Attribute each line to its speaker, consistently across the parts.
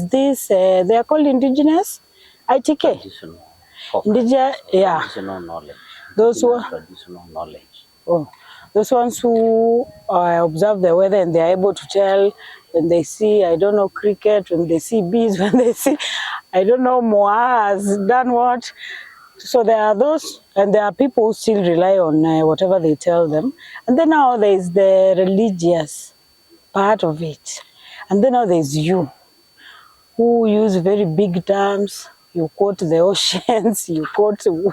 Speaker 1: is this, they are called indigenous, ITK?
Speaker 2: Traditional
Speaker 1: Indigenous, yeah.
Speaker 2: Traditional knowledge.
Speaker 1: Those who,
Speaker 2: Traditional knowledge.
Speaker 1: oh, those ones who observe the weather and they are able to tell when they see, I don't know, cricket, when they see bees, when they see, I don't know, Moa has done what. So there are those, and there are people who still rely on whatever they tell them. And then now there is the religious part of it. And then now there's you, who use very big terms. You quote the oceans, you quote. So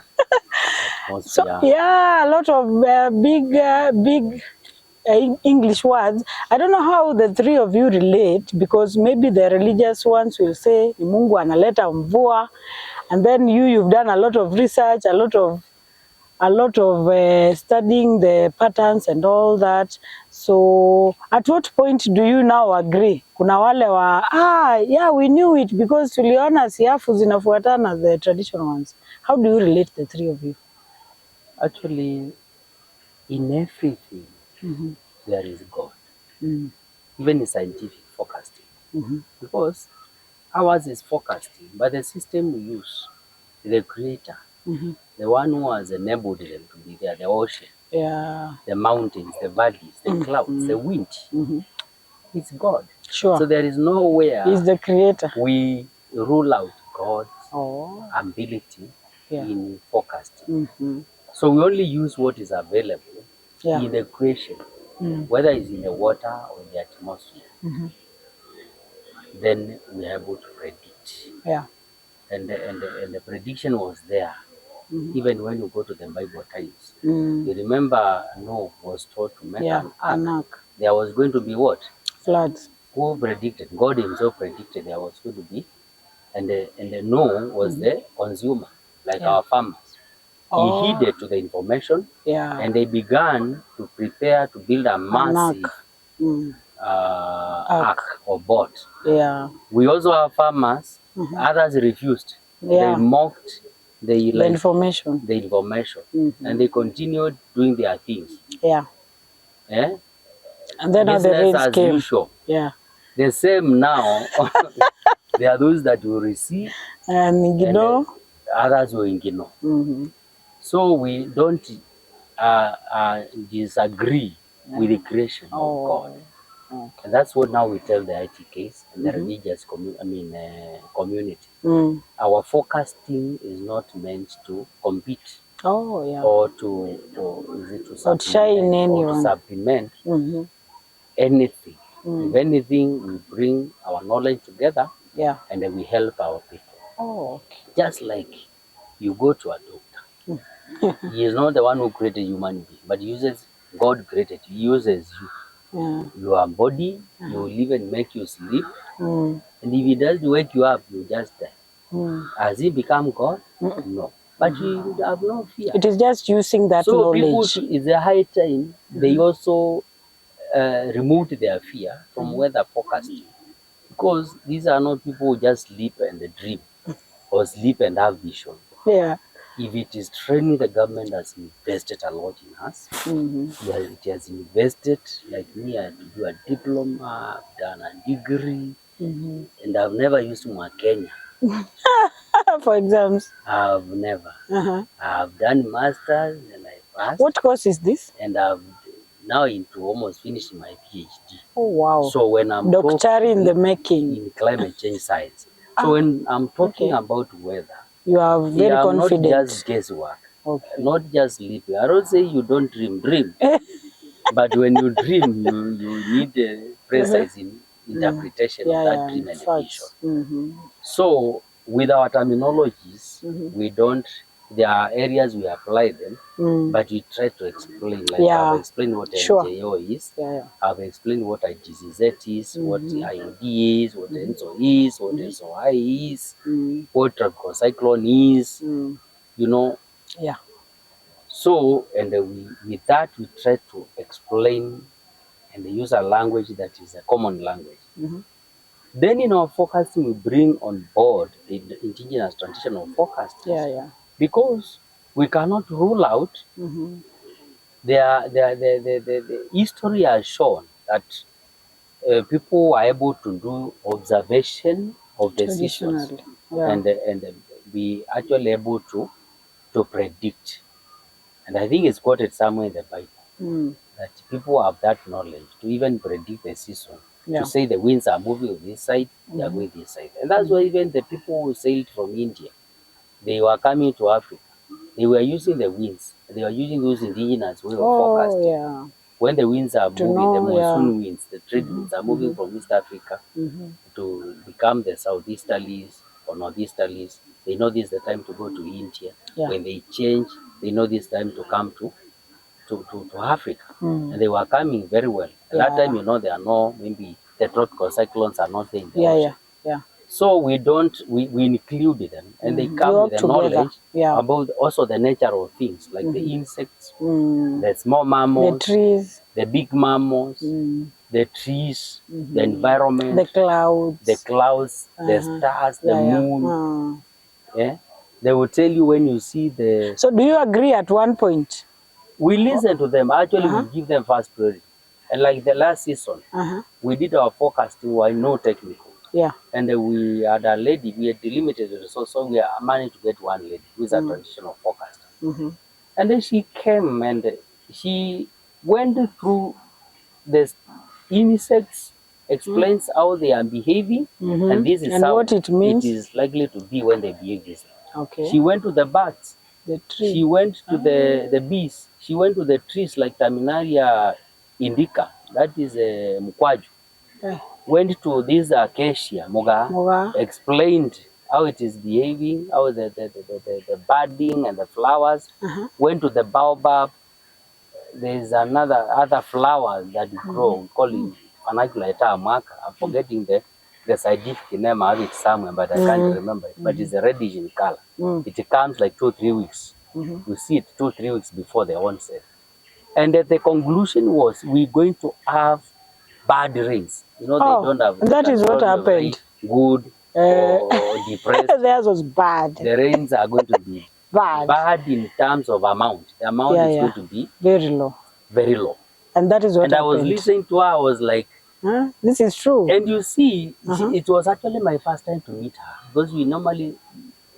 Speaker 2: Atmosphere.
Speaker 1: yeah, a lot of big English words. I don't know how the three of you relate, because maybe the religious ones will say ni Mungu analeta mvua, and then you've done a lot of research, a lot of studying the patterns and all that. So at what point do you now agree? Kuna wale yeah, we knew it because tuliona siafu zinafuatana, the traditional ones. How do you relate, the three of you?
Speaker 2: Actually, in everything, there is God. Even in scientific forecasting. Because ours is forecasting, but the system we use, the creator, the one who has enabled them to be there, the ocean, the mountains, the valleys, the clouds, the wind, it's God.
Speaker 1: Sure.
Speaker 2: So there is nowhere
Speaker 1: He's the creator.
Speaker 2: we rule out God's ability in forecasting. So we only use what is available in the creation, whether it's in the water or in the atmosphere. Then we are able to predict.
Speaker 1: Yeah.
Speaker 2: And the prediction was there. Even when you go to the Bible times, you remember Noah was told to make an ark. There was going to be what?
Speaker 1: Floods.
Speaker 2: Who predicted? God himself predicted there was going to be, and the Noah was the consumer, like our farmers. He heeded to the information, and they began to prepare to build a massive ark or boat.
Speaker 1: Yeah.
Speaker 2: We also have farmers. Others refused. They mocked the information. And they continued doing their things.
Speaker 1: Yeah. And then the rains
Speaker 2: as
Speaker 1: came.
Speaker 2: usual.
Speaker 1: Yeah.
Speaker 2: The same now. There are those that will receive,
Speaker 1: and
Speaker 2: others will ignore. So we don't disagree with the creation of God. And that's what now we tell the ITKs and the religious community. Our forecasting is not meant to compete or to supplement anything. If anything, we bring our knowledge together and then we help our people. Just like you go to a doctor. He is not the one who created human being, but God created. He uses you. Your body, he will even make you sleep. And if he does wake you up, you just die. Has he become God? No. But you have no fear.
Speaker 1: It is just using that knowledge.
Speaker 2: So people, it's a high time, they also removed their fear from weather forecasting. Because these are not people who just sleep and dream or sleep and have vision. If it is training, the government has invested a lot in us. It has invested, like me, I had to do a diploma, I've done a degree, and I've never used Kenya.
Speaker 1: For exams?
Speaker 2: I've never. I've done masters and I passed.
Speaker 1: What course is this?
Speaker 2: And I've now into almost finishing my PhD.
Speaker 1: Oh wow!
Speaker 2: So when I'm
Speaker 1: doctorate in the making
Speaker 2: in climate change science. So when I'm talking about weather,
Speaker 1: you are very confident.
Speaker 2: Not just guesswork, not just sleeping. I don't say you don't dream. But when you dream, you need a precise interpretation of that dream and vision. So with our terminologies, we don't. There are areas we apply them, but we try to explain. Like I've explained what NJO is. I've explained what IGCZ is, what IOD is, what ENSO is, what SOI is, what tropical cyclone is. You know. So, and with that, we try to explain and use a language that is a common language. Then in our forecasting, we bring on board the indigenous traditional forecasting. Because we cannot rule out, the history has shown that people are able to do observation of the seasons, and we actually able to predict. And I think it's quoted somewhere in the Bible that people have that knowledge to even predict the season, to say the winds are moving on this side, they are going this side. And that's why even the people who sailed from India, they were coming to Africa. They were using the winds. They were using those indigenous way of forecasting. When the winds are moving, the monsoon winds, the trade winds are moving from East Africa to become the southeasterlies or northeasterlies. They know this is the time to go to India. When they change, they know this time to come to Africa. And they were coming very well. At that time, you know, there are no, maybe the tropical cyclones are not there in the ocean. So we included them, and they come with the knowledge about also the nature of things, like the insects, the small mammals,
Speaker 1: the trees,
Speaker 2: the big mammals, the trees, the environment, the clouds, the stars, the moon. They will tell you when you see the...
Speaker 1: So do you agree at one point?
Speaker 2: We listen to them. Actually, we give them first priority. And like the last season, we did our forecasting, we no technical. And we had a lady, we had limited resources, so we managed to get one lady who is a traditional forecaster. And then she came and she went through the insects, explains how they are behaving, and this is how
Speaker 1: what it means.
Speaker 2: It is likely to be when they behave this way. She went to the birds,
Speaker 1: the tree.
Speaker 2: She went to the bees, she went to the trees like Terminaria indica, that is mkwaju. Went to this acacia, moga, explained how it is behaving, how the budding and the flowers. Went to the baobab. There is other flower that grow, we call it vernacular amaka. I'm forgetting the scientific name. I have it somewhere, but I can't remember it. But it's a reddish in color. It comes like 2 or 3 weeks. We see it 2 or 3 weeks before the onset. And the conclusion was we're going to have bad rains. You know, they don't have...
Speaker 1: That is what happened.
Speaker 2: Good or depressed.
Speaker 1: Theirs was bad.
Speaker 2: The rains are going to be bad in terms of amount. The amount is going to be
Speaker 1: very low.
Speaker 2: Very low.
Speaker 1: And that is what happened.
Speaker 2: I was listening to her, I was like...
Speaker 1: This is true.
Speaker 2: And you see, it was actually my first time to meet her. Because we normally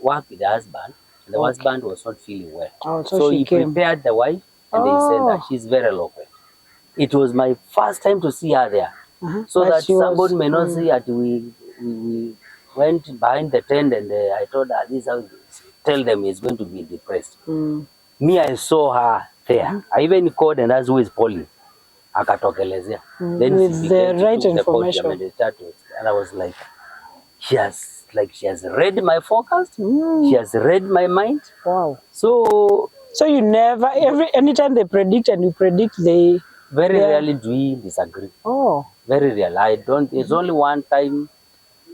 Speaker 2: work with the husband. And the husband was not feeling well. So he prepared the wife. And they said that she's very local. It was my first time to see her there. So that somebody may not say that we went behind the tent and I told her, this is how tell them he's going to be depressed. Me, I saw her there. I even called and asked who is Pauline. Akatokelezea. Then
Speaker 1: with the right information.
Speaker 2: And I was like, she has read my forecast. She has read my mind.
Speaker 1: Wow.
Speaker 2: So
Speaker 1: you never, anytime they predict and you predict, they...
Speaker 2: Very rarely do we disagree. Very rarely. I don't... It's only one time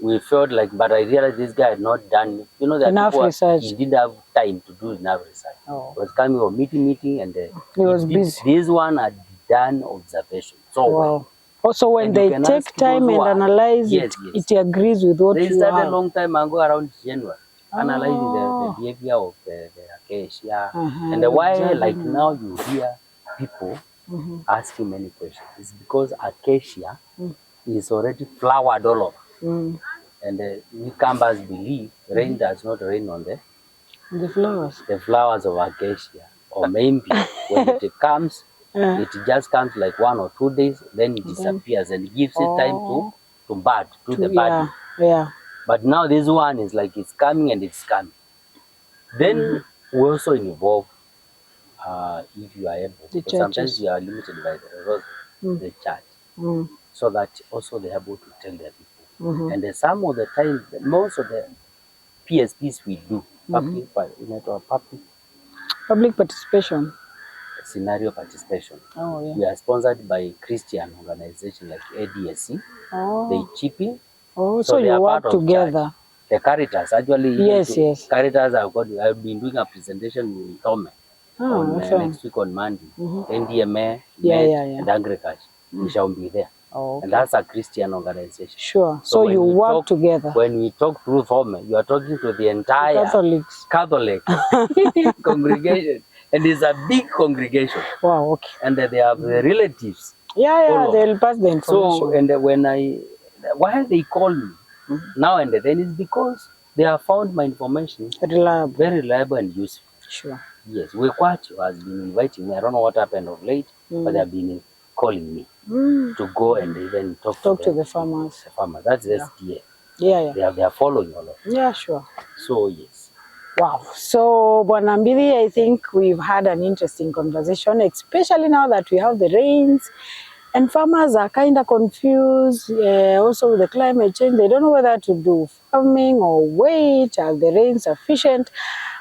Speaker 2: we felt like, but I realized this guy had not done, you know, that
Speaker 1: enough research.
Speaker 2: He didn't have time to do enough research. He was coming from meeting, and
Speaker 1: he was busy.
Speaker 2: This one had done observation. So well.
Speaker 1: Also, when they take time and analyze it, it agrees with what you have.
Speaker 2: They started a long time ago, around January, analyzing the behavior of the acacia. And why, like now, you hear people asking many questions. It's because acacia is already flowered all over. And newcomers believe rain does not rain on
Speaker 1: the flowers.
Speaker 2: The flowers of acacia. Or maybe when it comes, it just comes like 1 or 2 days, then it disappears and gives it time to bud, to the bud. But now this one is like it's coming and it's coming. Then we also involve, if you are able, because sometimes you are limited by the resources, the church, so that also they are able to tell their people. And some of the time, most of the PSPs we do,
Speaker 1: public participation.
Speaker 2: Scenario participation. We are sponsored by Christian organization like ADSC. They chip in.
Speaker 1: So you work together.
Speaker 2: The Caritas, actually.
Speaker 1: Yes.
Speaker 2: Caritas, I've been doing a presentation in Tome next week on Monday. NDMA, and agriculture. We shall be there. And that's a Christian organization.
Speaker 1: Sure. So you work together.
Speaker 2: When we talk through Tome, you are talking to the entire Catholic congregation. And it's a big congregation.
Speaker 1: Wow, okay.
Speaker 2: And they have the relatives.
Speaker 1: They'll pass the information.
Speaker 2: So, and while they call me, now and then is because they have found my information
Speaker 1: Reliable.
Speaker 2: very reliable and useful.
Speaker 1: Sure.
Speaker 2: Yes, Wekwacho has been inviting me. I don't know what happened of late, but they have been calling me to go and even talk
Speaker 1: to the farmers.
Speaker 2: The farmers. That's SDA.
Speaker 1: Yeah.
Speaker 2: They are following all of it.
Speaker 1: Yeah, sure.
Speaker 2: So yes.
Speaker 1: Wow. So, Bwana Mbidi, I think we've had an interesting conversation, especially now that we have the rains and farmers are kind of confused. Also with the climate change, they don't know whether to do farming or wait. Are the rains sufficient?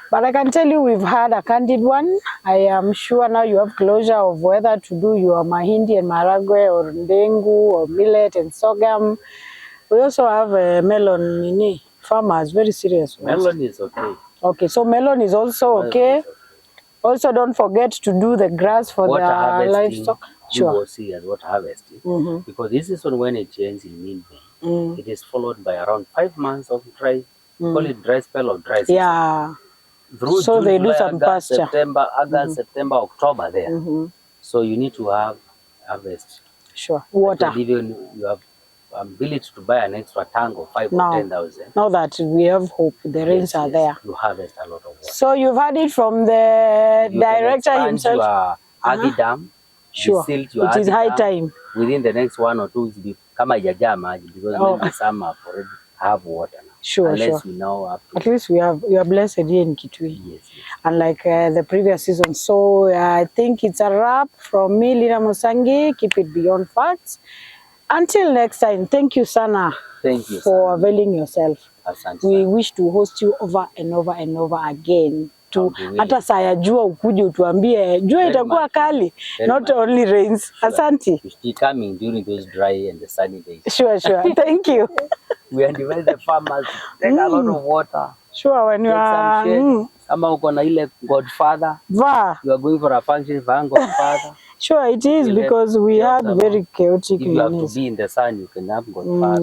Speaker 1: But I can tell you we've had a candid one. I am sure now you have closure of whether to do your mahindi and maragwe or ndengu or millet and sorghum. We also have melon farmers, very serious ones.
Speaker 2: Melon is okay.
Speaker 1: Okay, so melon is also okay. Also, don't forget to do the grass for the livestock.
Speaker 2: Sure. See as water harvesting. Because this is when it changes in mid-May. It is followed by around 5 months of dry, call it dry spell or dry season.
Speaker 1: Yeah.
Speaker 2: Through
Speaker 1: so
Speaker 2: June,
Speaker 1: they
Speaker 2: July,
Speaker 1: do some
Speaker 2: August,
Speaker 1: pasture.
Speaker 2: September, October there. So you need to have harvest.
Speaker 1: Sure. Water.
Speaker 2: Even you have ability to buy an extra tank of 5 or 10,000.
Speaker 1: Now that we have hope, the rains are there.
Speaker 2: You harvest a lot of water.
Speaker 1: So you've had it from the director himself.
Speaker 2: Your Aggie Dam.
Speaker 1: Sure. It is high time.
Speaker 2: Within the next 1 or 2 weeks, kama ijajaa maji, because maybe some have already have water now.
Speaker 1: Sure.
Speaker 2: Unless we now have to.
Speaker 1: At least we are blessed here in Kitui.
Speaker 2: Yes.
Speaker 1: Unlike the previous season. So I think it's a wrap from me, Lina Musangi. Keep it beyond facts. Until next time, thank you, Sana.
Speaker 2: Thank you
Speaker 1: for availing yourself.
Speaker 2: Asante.
Speaker 1: We wish to host you over and over and over again. Hata saa ya jua ukuje utuambie jua itakuwa kali, not only rains. Asante.
Speaker 2: You still coming during those dry and the sunny days.
Speaker 1: Sure. Thank you.
Speaker 2: We advise the farmers take a lot of water.
Speaker 1: Sure, when you are
Speaker 2: Kama uko na ile Godfather, you are going for a function for Godfather.
Speaker 1: Sure, it is because we had very chaotic.
Speaker 2: If you have to be in the sun, you can have Godfather.